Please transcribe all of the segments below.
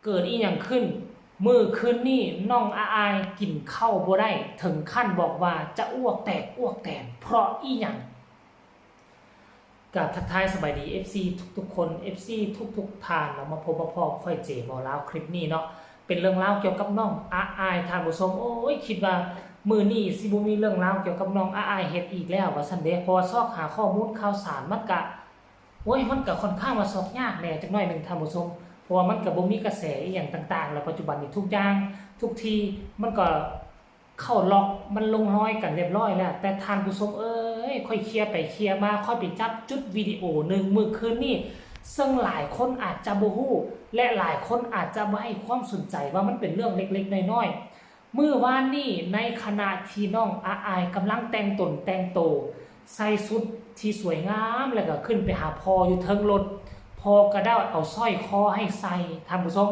เกิดอีหยังขึ้นมื้อคืนนี้น้องอายกินข้าวบ่ได้ถึงขั้นบอกว่าจะอ้วกแตกอ้วกแตนเพราะอีหยังกับทักทายสบายดี FC ทุกๆคน FC ทุกๆท่านเรามาพบมาพอค่อยเจบ่ลาวคลิปนี้เนาะเป็นเรื่องราวเกี่ยวกับน้องอายท่านผู้ชมโอ้ยคิดว่ามื้อนี้สิบ่มีเรื่องราวเกี่ยวกับน้องอายเฮ็ดอีกแล้วว่าซั่นเด้พอซอกหาข้อมูลข่าวสารมันก็โอ้ยมันก็ค่อนข้างว่าซอกยากแน่จักหน่อยนึงท่านผู้ชมเพราะว่ามันก็บ่มีกระแสอีหยังต่างๆแล้วปัจจุบันนี้ทุกอย่างทุกทีมันก็เข้าล็อกมันลงรอยกันเรียบร้อยแล้วแต่ท่านผู้ชมเอ้ยค่อยเคลียร์ไปเคลียร์มาค่อยไปจับจุดวิดีโอนึงมื้อคืนนี้ซึ่งหลายคนอาจจะบ่ฮู้และหลายคนอาจจะบ่ให้ความสนใจว่ามันเป็นเรื่องเล็กๆน้อยๆมื้อวานนี้ในขณะที่น้องอายกำลังแต่งตนแต่งโตใส่ชุดที่สวยงามแล้วก็ขึ้นไปหาพ่ออยู่เทิงรถพ่อก็ได้เอาสร้อยคอให้ใส่ท่านผู้ชม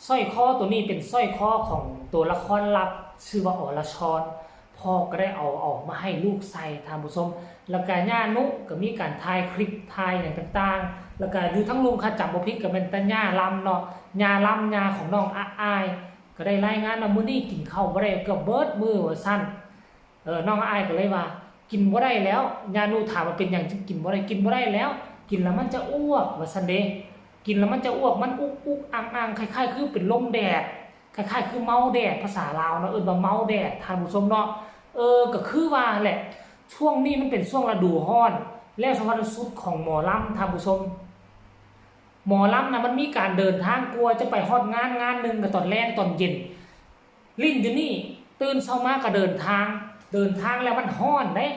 สร้อยคอตัวนี้เป็นสร้อยคอของตัวละครลับชื่อว่าอรชรพ่อก็ได้เอาออกมาให้ลูกใส่ท่านผู้ชมแล้วก็ย่านุก็มีการถ่ายคลิปถ่ายอย่างต่างๆแล้วก็อยู่ทั้งลุงค่ะจำบ่ผิดก็เป็นตาย่าลำเนาะย่าลำย่าของน้องอายก็ได้รายงานว่ามื้อนี้กินข้าวบ่ได้ก็เบิดมื้อว่าซั่นน้องอายก็เลยว่ากินบ่ได้แล้วย่านุถามว่าเป็นหยังจึงกินบ่ได้กินบ่ได้แล้วกินแล้วมันจะอ้วกว่าซั่นเด้กินแล้วมันจะอ้วกมันอุกอังคล้ายๆคือเป็นลมแดดคล้ายๆคือเมาแดดภาษาลาวเนาะว่าเมาแดดท่านผู้ชมเนาะก็คือว่าแหละช่วงนี้มันเป็นช่วงฤดูร้อนแล้วสวัสดิ์สุดของหมอลำท่านผู้ชมหมอลำนะมันมีการเดินทางกลัวจะไปฮอดงานหนึ่งกับตอนแรกตอนเย็นลิ้นอยู่นี่ตื่นเช้ามาก็เดินทางแล้วมันร้อนเด้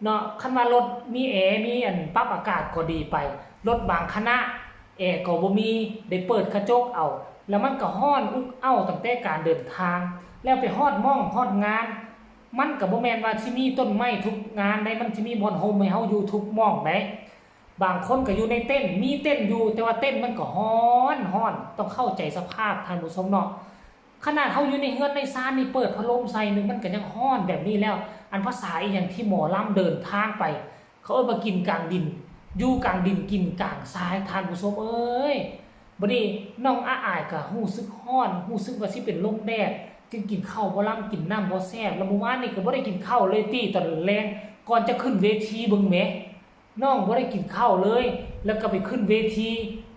เนาะคันว่ารถมีแอร์มีอันปรับอากาศก็ดีไปรถบางคณะแอร์ก็บ่มีได้เปิดกระจกเอาแล้วมันก็ร้อนอุกอ้าวตั้งแต่การเดินทางแล้วไปฮอดม่องฮอดงานมันก็บ่แม่นว่าสิมีต้นไม้ทุกงานได้มันสิมีบ่อนโฮมให้เฮาอยู่ทุกม่องได้บางคนก็อยู่ในเต้นมีเต้นอยู่แต่ว่าเต้นมันก็ร้อนต้องเข้าใจสภาพท่านผู้ชมเนาะขนาดเฮาอยู่ในเฮือนในศาลนี่เปิดพัดลมใส่นึงมันก็ยังร้อนแบบนี้แล้วอันภาษาอีหยังที่หมอลำเดินทางไปเขาเอามากินกลางดินอยู่กลางดินกินกลางทรายท่านผู้ชมเอ้ยบัดนี้น้องอายก็รู้สึกร้อนรู้สึกว่าสิเป็นลมแดดกินข้าวบ่ลำกินน้ำบ่แซ่บแล้วเมื่อวานนี่ก็บ่ได้กินข้าวเลยติตอนแลงก่อนจะขึ้นเวทีเบิ่งแหมน้องบ่ได้กินข้าวเลยแล้วก็ไปขึ้นเวที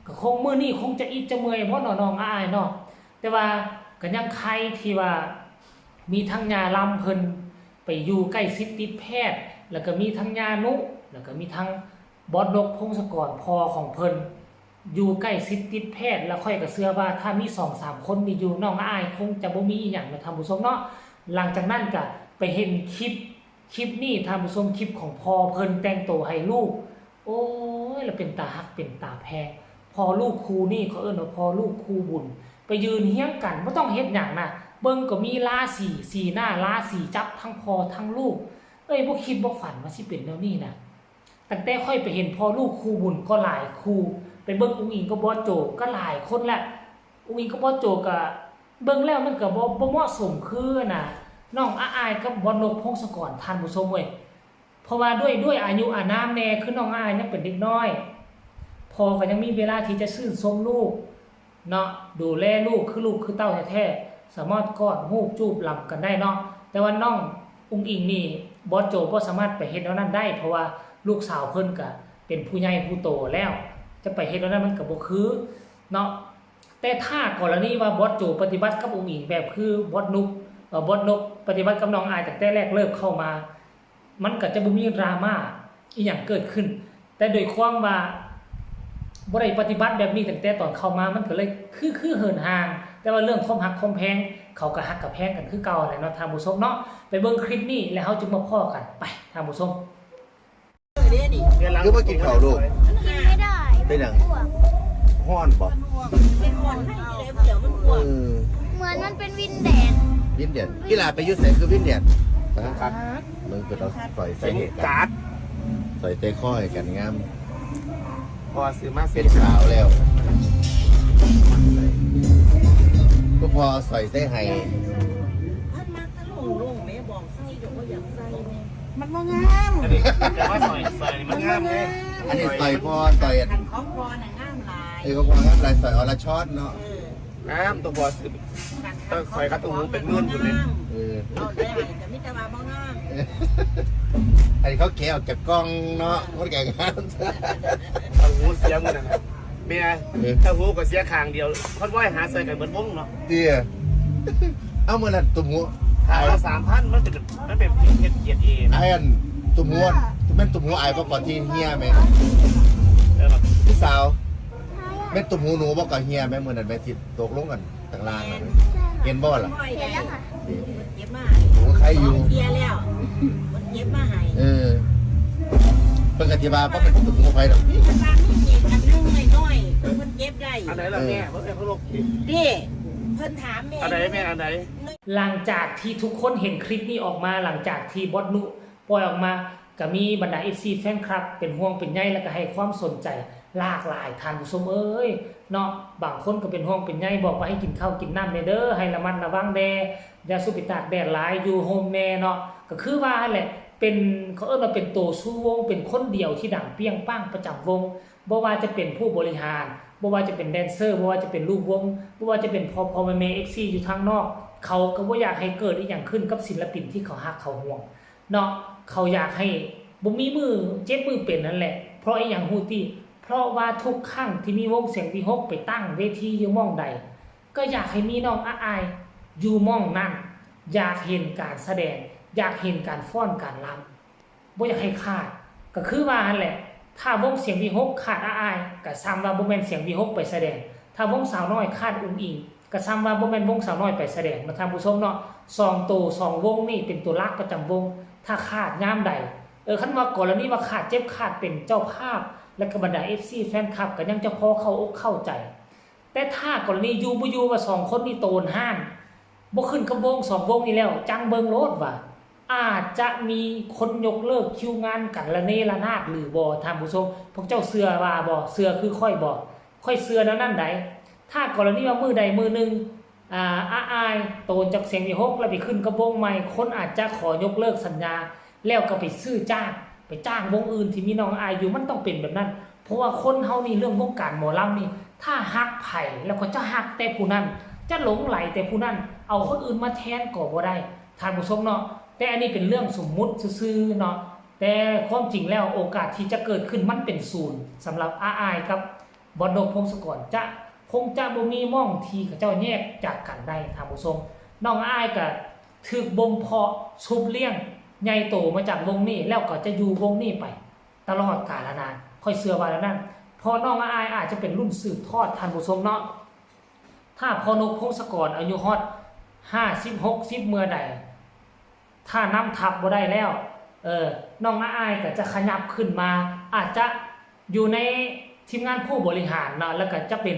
ก็คงมื้อนี้คงจะอิดจะเมื่อยเพราะน้องอายเนาะแต่ว่าก็ยังใครที่ว่ามีทั้งยาลำเพิ่นไปอยู่ใกล้ชิดติดแพทย์แล้วก็มีทั้งยานุแล้วก็มีทั้งบอสนกพงศกรพ่อของเพิ่นอยู่ใกล้ชิดติดแพทย์แล้วค่อยก็เชื่อว่าถ้ามี 2-3 คนนี่อยู่น้องอายคงจะบ่มีอีหยังนะท่านผู้ชมเนาะหลังจากนั้นก็ไปเห็นคลิปนี้ท่านผู้ชมคลิปของพ่อเพิ่นแต่งตัวให้ลูกโอ้ยแล้วเป็นตาฮักเป็นตาแพงพอลูกครูนี่เขาเอิ้นว่าพอลูกครูบุญไปยืนเฮี้ยงกันบ่ต้องเฮ็ดหยังนะเบิ่งก็มีราศีหน้าราศีจับทั้งพ่อทั้งลูกบ่คิดบ่ฝันว่าสิเป็นแนวนี้นะตั้งแต่ค่อยไปเห็นพ่อลูกครูบุญก็หลายครูไปเบิ่งอุ้งอิงก็บ่โจก็หลายคนแหละอุ้งอิงก็บ่โจก็เบิ่งแล้วมันก็บ่เหมาะสมคือน่ะน้องอายกับบอสนกพงศกรท่านผู้ชมเว้ยเพราะว่าด้วยอายุอานามแน่คือน้องอายยังเป็นเด็กน้อยพอก็ยังมีเวลาที่จะชื่นชมลูกเนาะดูแลลูกคือเต้าแท้ๆสามารถกอดฮูบจูบหลับกันได้เนาะแต่ว่าน้องอุ้งอิงนี่บอสโจบ่สามารถไปเฮ็ดแนวนั้นได้เพราะว่าลูกสาวเพิ่นก็เป็นผู้ใหญ่ผู้โตแล้วจะไปเฮ็ดแล้วนั้นมันก็บ่คือเนาะแต่ถ้ากรณีว่าบอสโจปฏิบัติกับองค์หญิงแบบคือบอสนกปฏิบัติกับน้องอายตั้งแต่แรกเริ่มเข้ามามันก็จะบ่มีดราม่าอีหยังเกิดขึ้นแต่โดยความว่าบ่ได้ปฏิบัติแบบนี้ตั้งแต่ตอนเข้ามามันก็เลยคือเหินห่างแต่ว่าเรื่องความฮักความแพงเขาก็ฮักกับแพงกันคือเก่าแหละเนาะท่านผู้ชมเนาะไปเบิ่งคลิปนี้แล้วเฮาจึงมาพ้อกันไปท่านผู้ชมคือมากินข้าวลูกกินไม่ได้เป็นหยัง อ้วก ฮ้อนบ่ เป็นวันให้ที่ไหนเดี๋ยวมันปวด เหมือนมันเป็นวินแดด วินเดียดกีฬาไปยุ่ใส่คือวินเดียดครับมึงเป็นเราใส่ใส่เหตุการณ์ใส่เตะข้อยกันงามพอซื้อมาเป็นสาวแล้วก็พอใส่เตะไห้ท่านมาตะลุงแม่บอกใส่เดี๋ยวก็อยากใส่มันว่างาม อันนี้แต่ว่าใส่มันงามเลย อันนี้ใส่พอใส่ ขันของพอน่ะงามหลาย เขาพองามลายใส่อรชรเนาะ น้ำตัวบอสต้องคอยกระตุ้งเป็นหมื่นอยู่เลย เอาได้แต่ไม่จะมาบ้างงาม อันนี้เขาแกะออกจากกล้องเนาะเขาแกะงาน เอาหูเสียมือนั่นเมียถ้าหูก็เสียคางเดียวคอนว่ายหาใส่กันเหมือนวงเนาะ เตี้ยเอามื่อนั้นตุ่มหัว ขายละ3,000มันเป็นเฮ็ดเกียรติเอง ไอ้อันตุ่มหัวแม่นตุ่มหัวไอ้ก่อนที่เฮียไหมพี่สาวแม่นตุ่มหูหนูบอกกับเฮียไหมมื่อนั้นแม่ทิดตกลงกันต่างล่างน่ะเห็นบ่ล่ะ เห็นแล้วค่ะ เก็บมา หนูใครอยู่ เกียร์แล้วมันเก็บมาให้ เพิ่งอธิบายว่าเป็นตุ่มหัวไฟดอก มันบางนี่เก็บอันนึงน้อยๆมันเก็บได้ อันไหนล่ะแม่เพิ่นเขาลก ดิเพิ่นถามแม่ อันไหนแม่อันไหน หลังจากที่ทุกคนเห็นคลิปนี้ออกมาหลังจากที่บอสนุปล่อยออกมาก็มีบรรดา FC แฟนคลับเป็นห่วงเป็นใยแล้วก็ให้ความสนใจหลากหลายท่านผู้ชมเอ้ยเนาะบางคนก็เป็นห่วงเป็นใยบอกว่าให้กินข้าวกินน้ำเด้อให้ระมัดระวังแดดอย่าสุบไปตากแดดหลายอยู่โฮมแน่เนาะก็คือว่าแหละเป็นเขาว่าเป็นตัวสู้วงเป็นคนเดียวที่ดังเปี้ยงป้างประจำวงบ่ว่าจะเป็นผู้บริหารบ่ว่าจะเป็นแดนเซอร์บ่ว่าจะเป็นลูกวงบ่ว่าจะเป็นพอแม่ FC อยู่ทางนอกเขาก็บ่อยากให้เกิดอีหยังขึ้นกับศิลปินที่เขาฮักเขาห่วงเนาะเขาอยากให้บ่มีมือเจ็บมือเป็นนั่นแหละเพราะอีหยังฮู้ติเพราะว่าทุกครั้งที่มีวงเสียงวิหกไปตั้งเวทีอยู่หม้องใดก็อยากให้มีน้องอายอยู่หม้องนั้นอยากเห็นการแสดงอยากเห็นการฟ้อนการรำบ่อยากให้ขาดก็คือว่านั่นแหละถ้าวงเสียงวิหกขาดอายก็ซ้ำว่าบ่แม่นเสียงวิหกไปแสดงถ้าวงสาวน้อยขาดอุ้งอิงก็ซ้ำว่าบ่แม่นวงสาวน้อยไปแสดงนะท่านผู้ชมเนาะ2ตัว2วงนี่เป็นตัวหลักประจำวงถ้าขาดยามใดคันว่ากรณีว่าขาดเจ็บขาดเป็นเจ้าภาพและก็บรรดา FC แฟนคลับก็ยังจะพอเข้าอกเข้าใจแต่ถ้ากรณีอยู่บ่อยู่ว่า2คนนี่โตนห้านบ่ขึ้นกับวง2วงนี่แล้วจังเบิ่งโลดว่าอาจจะมีคนยกเลิกคิวงานกันละเนระนาดหรือบ่ท่านผู้ชมพวกเจ้าเชื่อว่าบ่เชื่อคือค่อยบ่ค่อยเชื่อนั้นใดถ้ากรณีว่ามือใดมือหนึงอายโตนจากเสียงวิหกแล้วไปขึ้นกับวงใหม่คนอาจจะขอยกเลิกสัญญาแล้วก็ไปซื้อจ้างไปจ้างวงอื่นที่มีน้องอายอยู่มันต้องเป็นแบบนั้นเพราะว่าคนเฮานี่เรื่องวงการหมอลำนี่ถ้าฮักไผแล้วก็จะฮักแต่ผู้นั้นจะหลงไหลแต่ผู้นั้นเอาคนอื่นมาแทนก็บ่ได้ท่านผู้ชมเนาะแต่อันนี้เป็นเรื่องสมมุติซื่อๆเนาะแต่ความจริงแล้วโอกาสที่จะเกิดขึ้นมันเป็นศูนย์สำหรับอายกับบอลโดพงศกรจะคงจะบ่มีม่องที่เขาเจ้าแยกจากกันได้ท่านผู้ชมน้องอายก็ถูกบ่มเพาะชุบเลี้ยงใหญ่โตมาจากวงนี้แล้วก็จะอยู่วงนี้ไปตลอดกาลนานค่อยเชื่อว่าแล้วนั่นพอน้องอายอาจจะเป็นรุ่นสืบทอดท่านผู้ชมเนาะถ้าพอนกพงศกรอายุฮอด50 60เมื่อใดถ้านำทับบ่ได้แล้วน้องอายก็จะขยับขึ้นมาอาจจะอยู่ในทีมงานผู้บริหารเนาะแล้วก็จะเป็น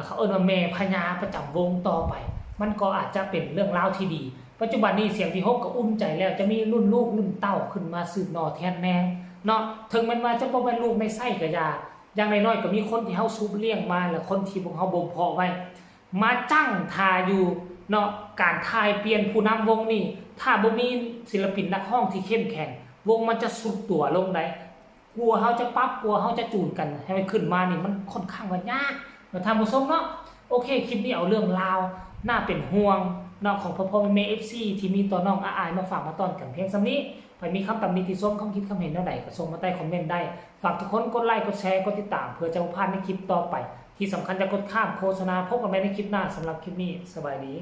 เขาเอิ้นว่าแม่พญาประจำวงต่อไปมันก็อาจจะเป็นเรื่องราวที่ดีปัจจุบันนี้เสียงที่6ก็อุ่นใจแล้วจะมีรุ่นลูกรุ่นเต้าขึ้นมาสืบนอแทนแนงเนาะถึงแม้ว่าจะบ่เป็นลูกในไส้ก็อย่างน้อยๆก็มีคนที่เฮาซุบเลี้ยงมาและคนที่พวกเฮาบ่มเพาะไว้มาจั่งทาอยู่เนาะการทายเปลี่ยนผู้นำวงนี่ถ้าบ่มีศิลปินนักร้องที่เข้มแข็งวงมันจะสุดตัวลงได้กลัวเฮาจะปรับกลัวเฮาจะจูนกันให้มันขึ้นมานี่มันค่อนข้างว่ายากมาทำผู้ชมเนาะโอเคคลิปนี้เอาเรื่องราวน่าเป็นห่วงเนาะของพ่อแม่ FC ที่มีต่อน้องอายมาฝากมาตอนกันเพียงส่ำนี้ใครมีคำตำหนิติชมคำคิดคำเห็นแนวใดก็ส่งมาใต้คอมเมนต์ได้ฝากทุกคนกดไลค์กดแชร์กดติดตามเพื่อจะบ่พลาดในคลิปต่อไปที่สำคัญจะกดข้ามโฆษณาพบกันใหม่ในคลิปหน้าสำหรับคลิปนี้สบายดี